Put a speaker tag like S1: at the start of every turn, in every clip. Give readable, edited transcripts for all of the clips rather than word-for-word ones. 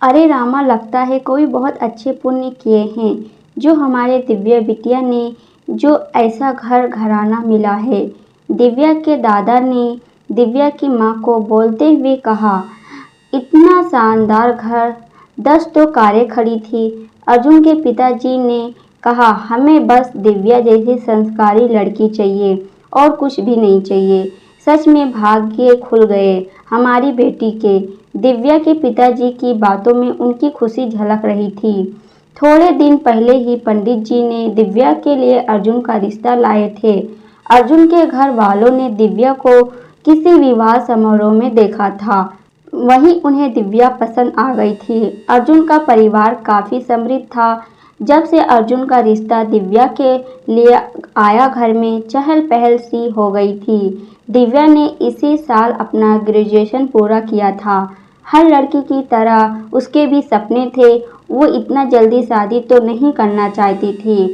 S1: अरे रामा, लगता है कोई बहुत अच्छे पुण्य किए हैं जो हमारे दिव्या बिटिया ने जो ऐसा घर घराना मिला है। दिव्या के दादा ने दिव्या की माँ को बोलते हुए कहा। इतना शानदार घर, 10 तो कारें खड़ी थी। अर्जुन के पिताजी ने कहा, हमें बस दिव्या जैसी संस्कारी लड़की चाहिए और कुछ भी नहीं चाहिए। सच में भाग्य खुल गए हमारी बेटी के। दिव्या के पिताजी की बातों में उनकी खुशी झलक रही थी। थोड़े दिन पहले ही पंडित जी ने दिव्या के लिए अर्जुन का रिश्ता लाए थे। अर्जुन के घर वालों ने दिव्या को किसी विवाह समारोह में देखा था। वहीं उन्हें दिव्या पसंद आ गई थी। अर्जुन का परिवार काफ़ी समृद्ध था। जब से अर्जुन का रिश्ता दिव्या के लिए आया, घर में चहल पहल सी हो गई थी। दिव्या ने इसी साल अपना ग्रेजुएशन पूरा किया था। हर लड़की की तरह उसके भी सपने थे। वो इतना जल्दी शादी तो नहीं करना चाहती थी,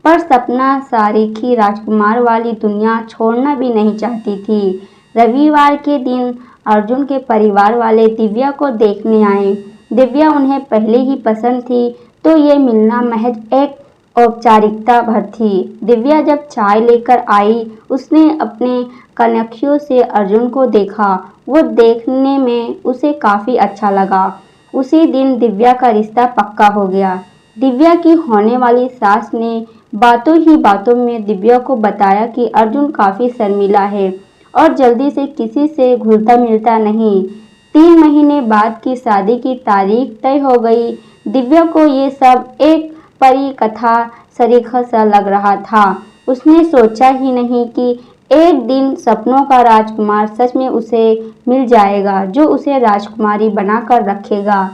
S1: पर सपना सारीखी राजकुमार वाली दुनिया छोड़ना भी नहीं चाहती थी। रविवार के दिन अर्जुन के परिवार वाले दिव्या को देखने आए। दिव्या उन्हें पहले ही पसंद थी, तो ये मिलना महज एक औपचारिकता भर थी। दिव्या जब चाय लेकर आई, उसने अपने कनखियों से अर्जुन को देखा। वो देखने में उसे काफ़ी अच्छा लगा। उसी दिन दिव्या का रिश्ता पक्का हो गया। दिव्या की होने वाली सास ने बातों ही बातों में दिव्या को बताया कि अर्जुन काफ़ी शर्मीला है और जल्दी से किसी से घुलता मिलता नहीं। 3 महीने बाद की शादी की तारीख तय हो गई। दिव्या को ये सब एक परी कथा सरीखा सा लग रहा था। उसने सोचा ही नहीं कि एक दिन सपनों का राजकुमार सच में उसे मिल जाएगा, जो उसे राजकुमारी बनाकर रखेगा।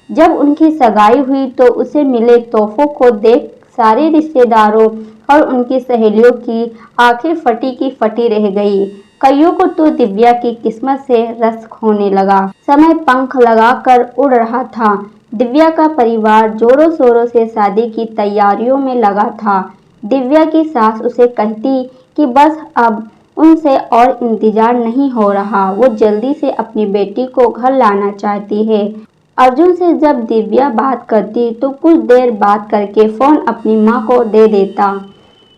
S1: जब उनकी सगाई हुई तो उसे मिले तोहफों को देख सारे रिश्तेदारों और उनकी सहेलियों की आंखें फटी की फटी रह गई। कईयों को तो दिव्या की किस्मत से रस खोने लगा। समय पंख लगाकर उड़ रहा था। दिव्या का परिवार जोरों शोरों से शादी की तैयारियों में लगा था। दिव्या की सास उसे कहती कि बस अब उनसे और इंतजार नहीं हो रहा। वो जल्दी से अपनी बेटी को घर लाना चाहती है। अर्जुन से जब दिव्या बात करती तो कुछ देर बात करके फ़ोन अपनी माँ को दे देता।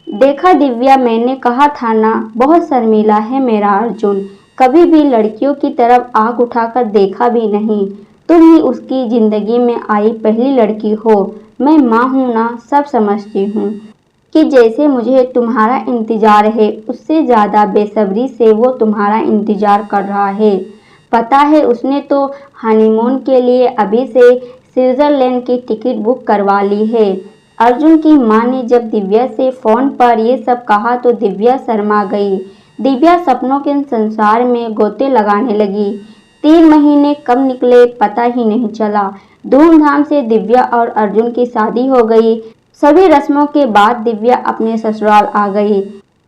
S1: देखा दिव्या, मैंने कहा था ना, बहुत शर्मीला है मेरा अर्जुन। कभी भी लड़कियों की तरफ आँख उठाकर देखा भी नहीं। तुम ही उसकी ज़िंदगी में आई पहली लड़की हो। मैं माँ हूँ ना, सब समझती हूँ कि जैसे मुझे तुम्हारा इंतज़ार है, उससे ज़्यादा बेसब्री से वो तुम्हारा इंतज़ार कर रहा है। पता है, उसने तो हनीमून के लिए अभी से स्विट्ज़रलैंड की टिकट बुक करवा ली है। अर्जुन की माँ ने जब दिव्या से फ़ोन पर ये सब कहा तो दिव्या शर्मा गई। दिव्या सपनों के संसार में गोते लगाने लगी। 3 महीने कब निकले पता ही नहीं चला। धूमधाम से दिव्या और अर्जुन की शादी हो गई। सभी रस्मों के बाद दिव्या अपने ससुराल आ गई।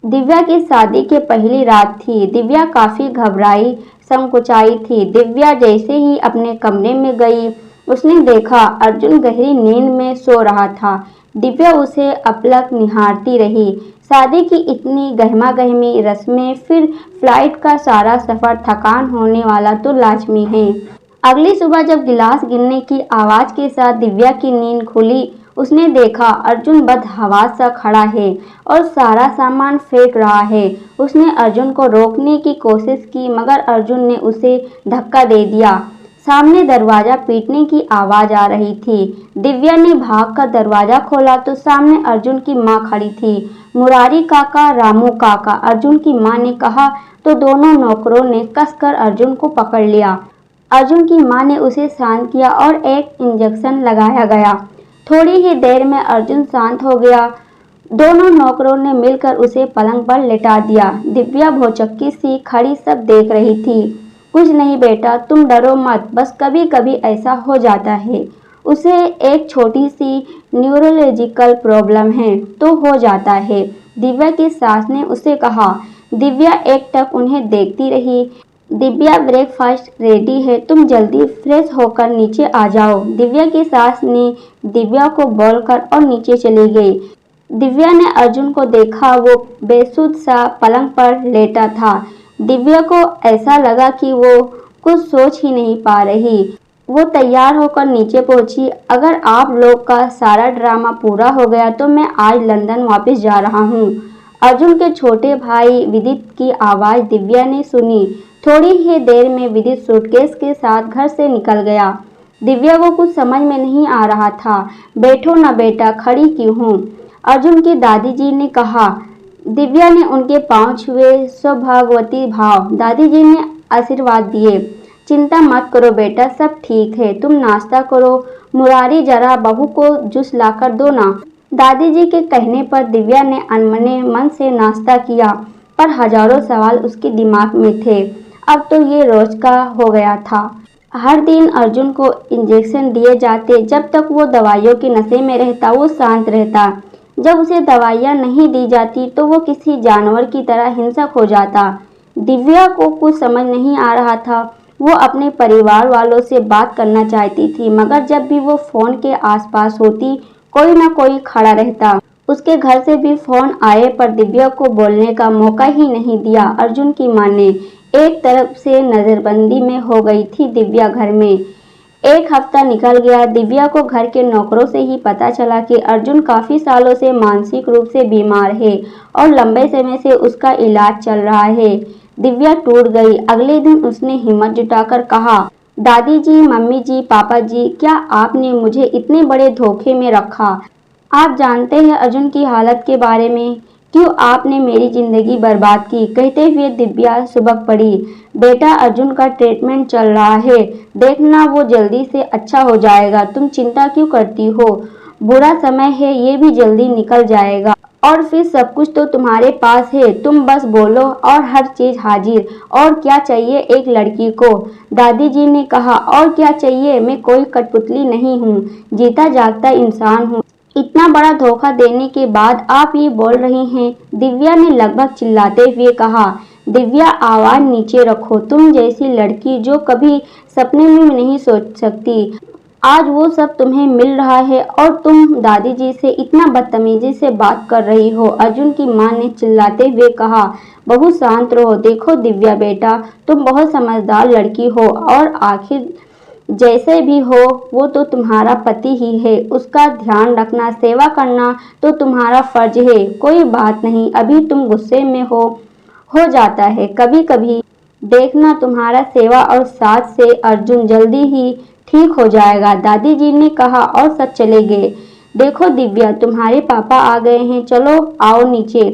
S1: दिव्या की शादी की पहली रात थी। दिव्या काफ़ी घबराई, संकुचाई थी। दिव्या जैसे ही अपने कमरे में गई, उसने देखा अर्जुन गहरी नींद में सो रहा था। दिव्या उसे अपलक निहारती रही। शादी की इतनी गहमा गहमी रस्में, फिर फ्लाइट का सारा सफ़र, थकान होने वाला तो लाजमी है। अगली सुबह जब गिलास गिरने की आवाज़ के साथ दिव्या की नींद खुली, उसने देखा अर्जुन बदहवास सा खड़ा है और सारा सामान फेंक रहा है। उसने अर्जुन को रोकने की कोशिश की, मगर अर्जुन ने उसे धक्का दे दिया। सामने दरवाज़ा पीटने की आवाज़ आ रही थी। दिव्या ने भागकर दरवाज़ा खोला तो सामने अर्जुन की माँ खड़ी थी। मुरारी काका, रामू काका, अर्जुन की माँ ने कहा तो दोनों नौकरों ने कसकर अर्जुन को पकड़ लिया। अर्जुन की माँ ने उसे शांत किया और एक इंजेक्शन लगाया गया। थोड़ी ही देर में अर्जुन शांत हो गया। दोनों नौकरों ने मिलकर उसे पलंग पर लेटा दिया। दिव्या भौचक्की सी खड़ी सब देख रही थी। कुछ नहीं बेटा, तुम डरो मत, बस कभी कभी ऐसा हो जाता है। उसे एक छोटी सी न्यूरोलॉजिकल प्रॉब्लम है तो हो जाता है, दिव्या की सास ने उसे कहा। दिव्या एकटक उन्हें देखती रही। दिव्या, ब्रेकफास्ट रेडी है, तुम जल्दी फ्रेश होकर नीचे आ जाओ। दिव्या की सास ने दिव्या को बोलकर और नीचे चली गई। दिव्या ने अर्जुन को देखा। वो बेसुध सा पलंग पर लेटा था। दिव्या को ऐसा लगा कि वो कुछ सोच ही नहीं पा रही। वो तैयार होकर नीचे पहुंची। अगर आप लोग का सारा ड्रामा पूरा हो गया तो मैं आज लंदन वापस जा रहा हूँ। अर्जुन के छोटे भाई विदित की आवाज़ दिव्या ने सुनी। थोड़ी ही देर में विदित सूटकेस के साथ घर से निकल गया। दिव्या को कुछ समझ में नहीं आ रहा था। बैठो ना बेटा, खड़ी क्यों हो? अर्जुन की दादी जी ने कहा। दिव्या ने उनके पांव छुए, सौभाग्यवती भाव। दादी जी ने आशीर्वाद दिए। चिंता मत करो बेटा, सब ठीक है। तुम नाश्ता करो। मुरारी, जरा बहू को जूस लाकर दो ना। दादी जी के कहने पर दिव्या ने अनमने मन से नाश्ता किया, पर हजारों सवाल उसके दिमाग में थे। अब तो ये रोज का हो गया था। हर दिन अर्जुन को इंजेक्शन दिए जाते। जब तक वो दवाइयों के नशे में रहता वो शांत रहता। जब उसे दवाइयाँ नहीं दी जाती तो वो किसी जानवर की तरह हिंसक हो जाता। दिव्या को कुछ समझ नहीं आ रहा था। वो अपने परिवार वालों से बात करना चाहती थी, मगर जब भी वो फोन के आसपास होती कोई ना कोई खड़ा रहता। उसके घर से भी फोन आए पर दिव्या को बोलने का मौका ही नहीं दिया। अर्जुन की मां ने एक तरफ से नजरबंदी में हो गई थी दिव्या घर में। एक हफ्ता निकल गया। दिव्या को घर के नौकरों से ही पता चला कि अर्जुन काफी सालों से मानसिक रूप से बीमार है और लंबे समय से उसका इलाज चल रहा है। दिव्या टूट गई। अगले दिन उसने हिम्मत जुटाकर कहा, दादी जी, मम्मी जी, पापा जी, क्या आपने मुझे इतने बड़े धोखे में रखा? आप जानते हैं अर्जुन की हालत के बारे में। क्यों आपने मेरी जिंदगी बर्बाद की? कहते हुए दिव्या सुबक पड़ी। बेटा, अर्जुन का ट्रीटमेंट चल रहा है, देखना वो जल्दी से अच्छा हो जाएगा। तुम चिंता क्यों करती हो? बुरा समय है, ये भी जल्दी निकल जाएगा। और फिर सब कुछ तो तुम्हारे पास है, तुम बस बोलो और हर चीज हाजिर। और क्या चाहिए एक लड़की को? दादी जी ने कहा, और क्या चाहिए? मैं कोई कठपुतली नहीं हूँ, जीता जागता इंसान हूँ। इतना बड़ा धोखा देने के बाद आप ये बोल रही हैं? दिव्या ने लगभग चिल्लाते हुए कहा। दिव्या, आवाज नीचे रखो। तुम जैसी लड़की जो कभी सपने में नहीं सोच सकती, आज वो सब तुम्हें मिल रहा है और तुम दादी जी से इतना बदतमीजी से बात कर रही हो। अर्जुन की मां ने चिल्लाते हुए कहा। बहुत शांत रहो। देखो दिव्या बेटा, तुम बहुत समझदार लड़की हो और आखिर जैसे भी हो वो तो तुम्हारा पति ही है। उसका ध्यान रखना, सेवा करना तो तुम्हारा फर्ज है। कोई बात नहीं, अभी तुम गुस्से में हो जाता है कभी कभी। देखना तुम्हारा सेवा और साथ से अर्जुन जल्दी ही ठीक हो जाएगा। दादी जी ने कहा और सब चले गए। देखो दिव्या, तुम्हारे पापा आ गए हैं, चलो आओ नीचे।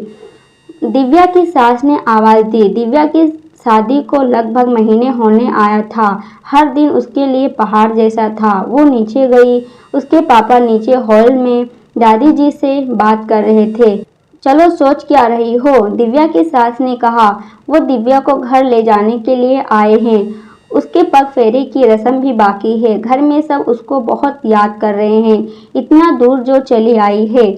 S1: दिव्या की सास ने आवाज दी। दिव्या की शादी को लगभग महीने होने आया था। हर दिन उसके लिए पहाड़ जैसा था। वो नीचे गई। उसके पापा नीचे हॉल में दादी जी से बात कर रहे थे। चलो, सोच क्या रही हो? दिव्या की सास ने कहा। वो दिव्या को घर ले जाने के लिए आए हैं। उसके पग फेरे की रस्म भी बाकी है। घर में सब उसको बहुत याद कर रहे हैं। इतना दूर जो चली आई है,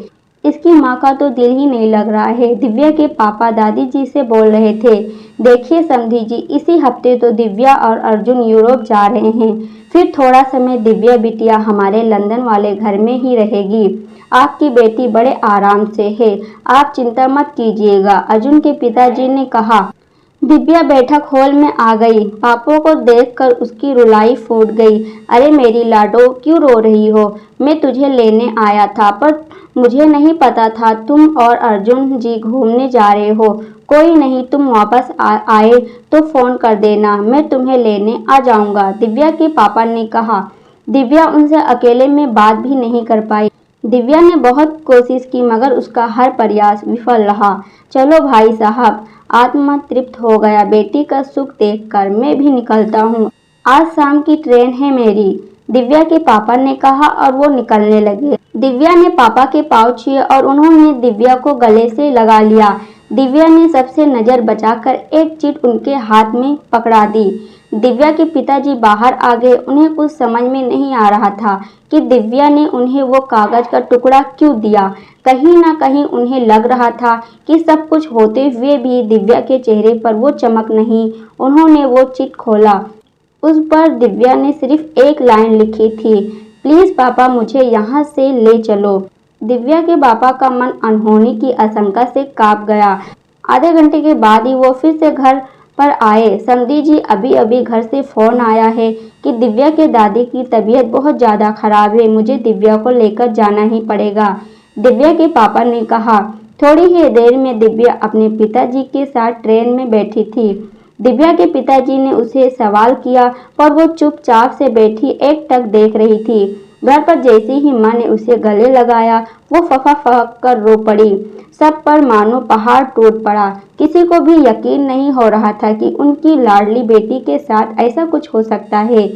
S1: इसकी माँ का तो दिल ही नहीं लग रहा है। दिव्या के पापा दादी जी से बोल रहे थे। देखिए समधी जी, इसी हफ्ते तो दिव्या और अर्जुन यूरोप जा रहे हैं। फिर थोड़ा समय दिव्या बिटिया हमारे लंदन वाले घर में ही रहेगी। आपकी बेटी बड़े आराम से है, आप चिंता मत कीजिएगा। अर्जुन के पिताजी ने कहा। दिव्या बैठक हॉल में आ गई। पापा को देखकर उसकी रुलाई फूट गई। अरे मेरी लाडो, क्यों रो रही हो? मैं तुझे लेने आया था, पर मुझे नहीं पता था तुम और अर्जुन जी घूमने जा रहे हो। कोई नहीं, तुम वापस आए तो फोन कर देना, मैं तुम्हें लेने आ जाऊंगा, दिव्या के पापा ने कहा। दिव्या उनसे अकेले में बात भी नहीं कर पाई। दिव्या ने बहुत कोशिश की मगर उसका हर प्रयास विफल रहा। चलो भाई साहब, आत्मा तृप्त हो गया बेटी का सुख देखकर। मैं भी निकलता हूँ, आज शाम की ट्रेन है मेरी, दिव्या के पापा ने कहा और वो निकलने लगे। दिव्या ने पापा के पाँव छुए और उन्होंने दिव्या को गले से लगा लिया। दिव्या ने सबसे नजर बचाकर एक चिट उनके हाथ में पकड़ा दी। दिव्या के पिताजी बाहर आ गए। उन्हें कुछ समझ में नहीं आ रहा था कि दिव्या ने उन्हें वो कागज का टुकड़ा क्यों दिया। कहीं ना कहीं उन्हें लग रहा था कि सब कुछ होते हुए भी दिव्या के चेहरे पर वो चमक नहीं। उन्होंने वो चिट खोला। उस पर दिव्या ने सिर्फ एक लाइन लिखी थी, प्लीज पापा मुझे यहाँ से ले चलो। दिव्या के पापा का मन अनहोनी की आशंका से कांप गया। आधे घंटे के बाद ही वो फिर से घर पर आए। समधी जी, अभी अभी घर से फ़ोन आया है कि दिव्या के दादी की तबीयत बहुत ज़्यादा खराब है, मुझे दिव्या को लेकर जाना ही पड़ेगा। दिव्या के पापा ने कहा। थोड़ी ही देर में दिव्या अपने पिताजी के साथ ट्रेन में बैठी थी। दिव्या के पिताजी ने उसे सवाल किया पर वो चुपचाप से बैठी एकटक देख रही थी। घर पर जैसे ही माँ ने उसे गले लगाया, वो फफक कर रो पड़ी। सब पर मानो पहाड़ टूट पड़ा। किसी को भी यकीन नहीं हो रहा था कि उनकी लाडली बेटी के साथ ऐसा कुछ हो सकता है।